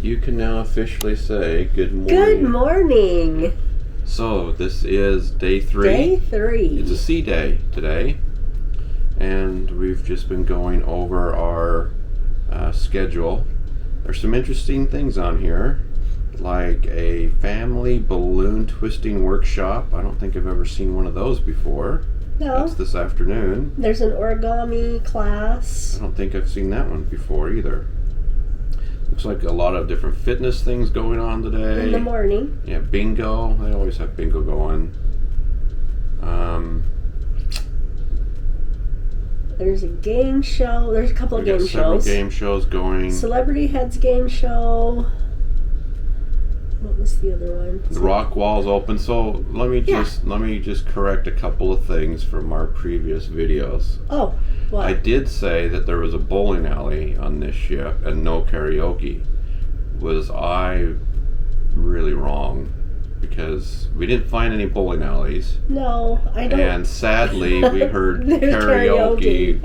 You can now officially say good morning. Good morning. So this is day 3. Day 3. It's a sea day today, and we've just been going over our schedule. There's some interesting things on here, like a family balloon twisting workshop. I don't think I've ever seen one of those before. No. That's this afternoon. There's an origami class. I don't think I've seen that one before either. Looks like a lot of different fitness things going on today. In the morning. Yeah, bingo. They always have bingo going. There's a game show. There's a couple of game shows. Several game shows going. Celebrity Heads game show. What was the other one? The rock wall's open. So let me just correct a couple of things from our previous videos. Oh, what? I did say that there was a bowling alley on this ship and no karaoke. Was I really wrong? Because we didn't find any bowling alleys. No, I don't. And sadly, we heard karaoke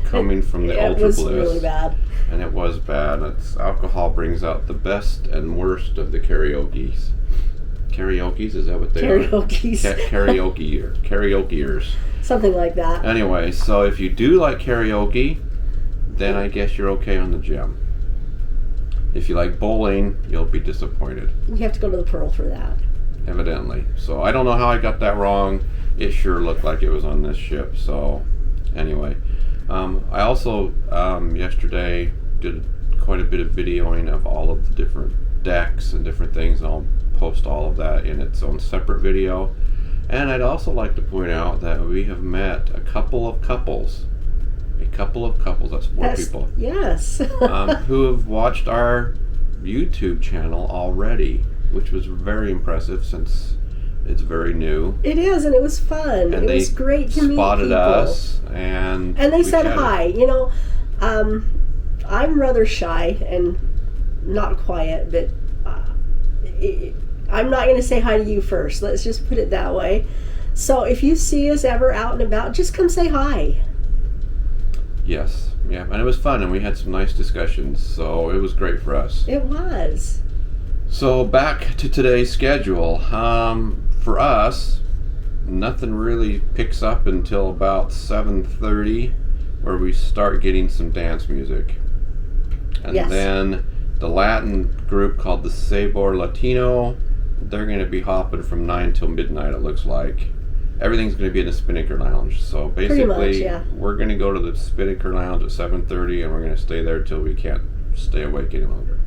coming from the Ultra Bliss. It was really bad. And it was bad. Alcohol brings out the best and worst of the karaokes. Karaokes? Is that what they are? Karaokeers. Something like that. Anyway, so if you do like karaoke, then I guess you're okay on the Gem. If you like bowling, you'll be disappointed. You have to go to the Pearl for that. Evidently. So I don't know how I got that wrong. It sure looked like it was on this ship. So anyway. I also yesterday did quite a bit of videoing of all of the different decks and different things, and I'll post all of that in its own separate video. And I'd also like to point out that we have met a couple of couples, that's 4 people. Yes. Who have watched our YouTube channel already, which was very impressive since it's very new. It is, and it was fun. And it was great to meet people. Spotted us, and they said hi. You know, I'm rather shy and not quiet, but I'm not going to say hi to you first. Let's just put it that way. So if you see us ever out and about, just come say hi. Yes, yeah, and it was fun, and we had some nice discussions, so it was great for us. It was. So back to today's schedule. For us, nothing really picks up until about 7:30, where we start getting some dance music. And then the Latin group called the Sabor Latino, they're going to be hopping from 9 till midnight, it looks like. Everything's going to be in the Spinnaker Lounge. So basically, we're going to go to the Spinnaker Lounge at 7:30, and we're going to stay there till we can't stay awake any longer.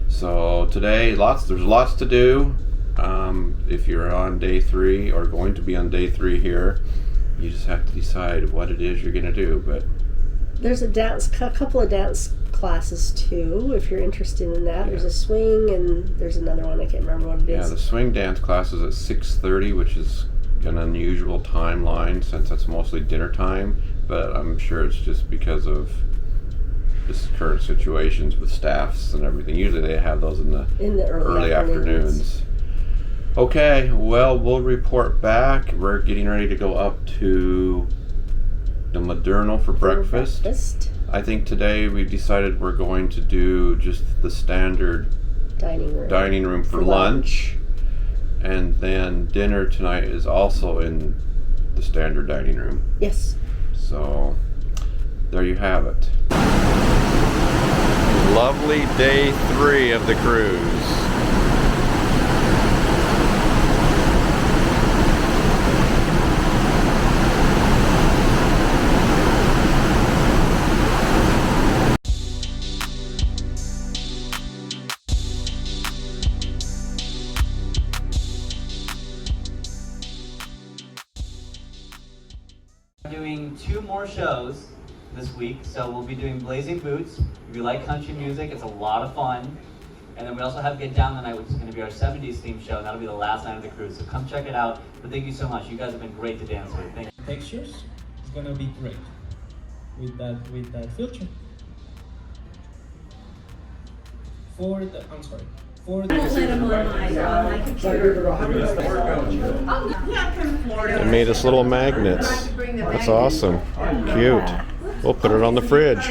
So today, there's lots to do. If you're on day 3 or going to be on day 3 here, you just have to decide what it is you're going to do. But there's a couple of dance classes too, if you're interested in that. Yeah. There's a swing, and there's another one, I can't remember what it is. Yeah, the swing dance class is at 6:30, which is an unusual timeline since that's mostly dinner time, but I'm sure it's just because of this current situations with staffs and everything. Usually they have those in the early afternoons. Okay, well, we'll report back. We're getting ready to go up to the Moderno for breakfast. I think today we decided we're going to do just the standard dining room for lunch. And then dinner tonight is also in the standard dining room. Yes. So there you have it. Lovely day 3 of the cruise. Doing 2 more shows this week, so we'll be doing Blazing Boots. If you like country music, it's a lot of fun. And then we also have Get Down the Night, which is going to be our 70s themed show, and that'll be the last night of the cruise. So come check it out. But thank you so much. You guys have been great to dance with. Thank you. Textures is going to be great with that filter. For the They made us little magnets. That's awesome. Cute. We'll put it on the fridge.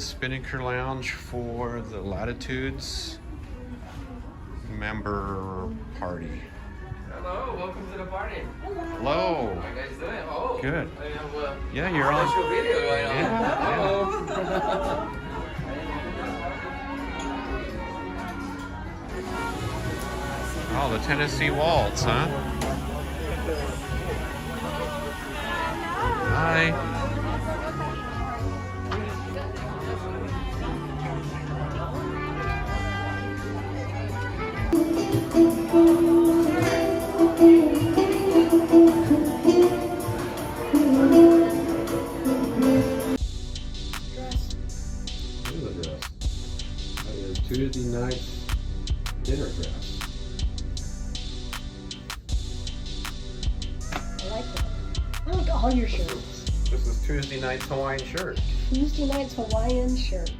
the Spinnaker Lounge for the Latitudes member party. Hello, welcome to the party. Hello. How you guys doing? Oh, Good. I have Yeah, you're on. special video going on. Yeah, Hello. Oh, the Tennessee Waltz, huh? Hi. Tuesday night's dinner dress. I like that. I like all your shirts. This is Tuesday night's Hawaiian shirt. Tuesday night's Hawaiian shirt.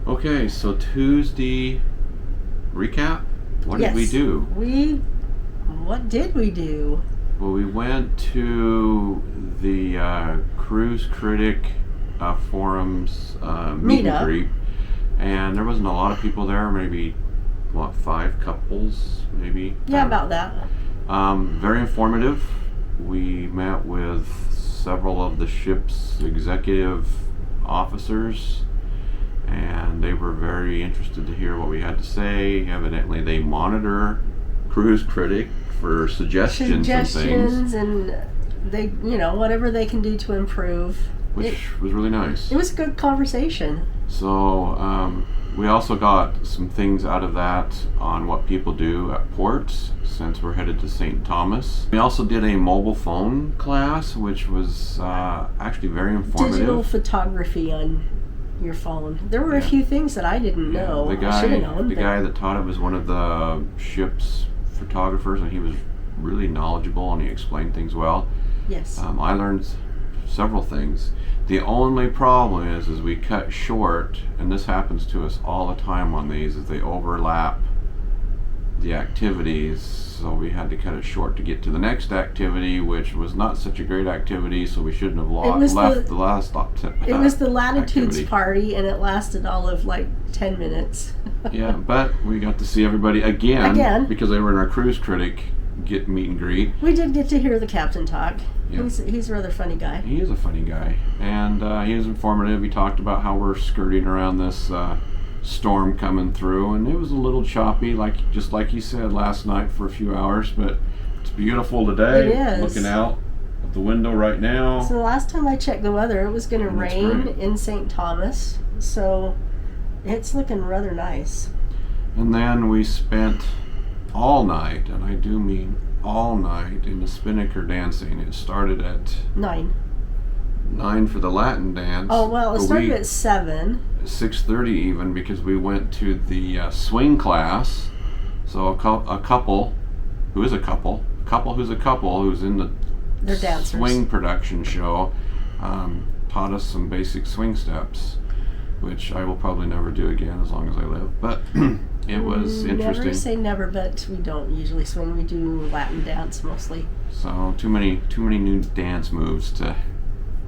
Okay, so Tuesday recap. What did we Yes. do? What did we do? Well, we went to the Cruise Critic Forums meet and Meetup. greet, and there wasn't a lot of people there. Maybe 5 couples, maybe. Yeah, about that. Very informative. We met with several of the ship's executive officers, and they were very interested to hear what we had to say. Evidently, they monitor Cruise Critic for suggestions and things, Suggestions and they, whatever they can do to improve. which was really nice. It was a good conversation. So we also got some things out of that on what people do at ports since we're headed to St. Thomas. We also did a mobile phone class, which was actually very informative. Digital photography on your phone. There were a Yeah. few things that I didn't Yeah, know. the I should have guy, known. the but- guy that taught it was one of the ship's photographers, and he was really knowledgeable and he explained things well. Yes. I learned several things. The only problem is we cut short, and this happens to us all the time on these, is they overlap the activities, so we had to cut it short to get to the next activity, which was not such a great activity, so we shouldn't have was left the- the last It was the Latitudes activity. party, and it lasted all of like 10 minutes. Yeah, but we got to see everybody again, because they were in our Cruise Critic meet and greet. We did get to hear the captain talk. Yeah. He's a rather funny guy. He is a funny guy, and he was informative. He talked about how we're skirting around this storm coming through, and it was a little choppy, just like he said last night for a few hours, but it's beautiful today. It is. Looking out of the window right now. So the last time I checked the weather, it was going to That's rain right. in St. Thomas. So it's looking rather nice. And then we spent all night, and I do mean all night, in the Spinnaker dancing. It started at 9. 9 for the Latin dance. Oh, well, it but started we- at 7. 6:30 even, because we went to the swing class. So a couple who's a couple who's in the They're dancers. swing production show taught us some basic swing steps, which I will probably never do again as long as I live. But it was Never interesting. say never, but we don't usually swing. We do Latin dance mostly. So too many new dance moves to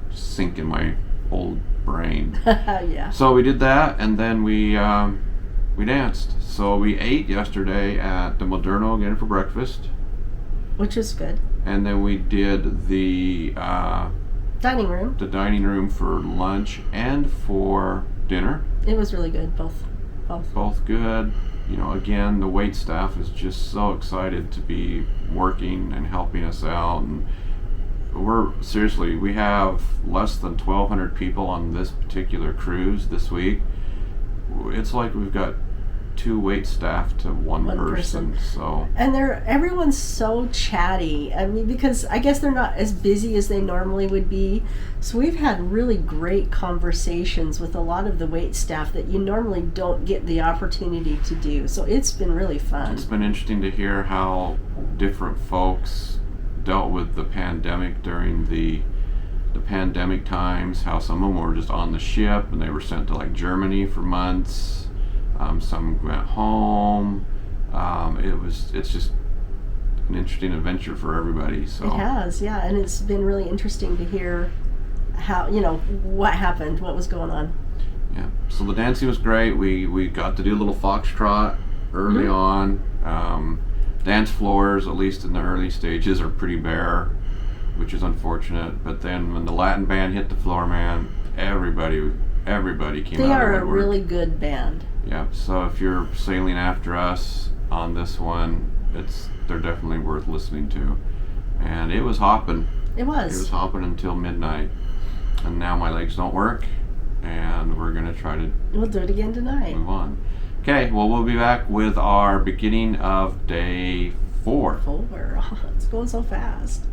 sink in my old brain. Yeah. So we did that, and then we danced. So we ate yesterday at the Moderno again for breakfast, Which was good. and then we did the Dining room. dining room for lunch and for dinner. It was really good. Both. Both good. Again, the wait staff is just so excited to be working and helping us out, and we have less than 1,200 people on this particular cruise this week. It's like we've got 2 wait staff to one One person. person. So And everyone's so chatty. I mean, because I guess they're not as busy as they normally would be. So we've had really great conversations with a lot of the wait staff that you normally don't get the opportunity to do. So it's been really fun. it's been interesting to hear how different folks dealt with the pandemic during the pandemic times, how some of them were just on the ship and they were sent to like Germany for months. Some went home. It's just an interesting adventure for everybody. So It has, yeah, and it's been really interesting to hear how, what happened, what was going on. yeah. So the dancing was great. We got to do a little foxtrot early on. Dance floors, at least in the early stages, are pretty bare, which is unfortunate. But then when the Latin band hit the floor, man, everybody came They out are of a the woodwork. really good band. Yeah, so if you're sailing after us on this one, they're definitely worth listening to. And it was hopping. It It was was. hopping until midnight. And now my legs don't work, and we're going to try to We'll do it again tonight. move on. Okay, well, we'll be back with our beginning of day 4. 4. It's going so fast.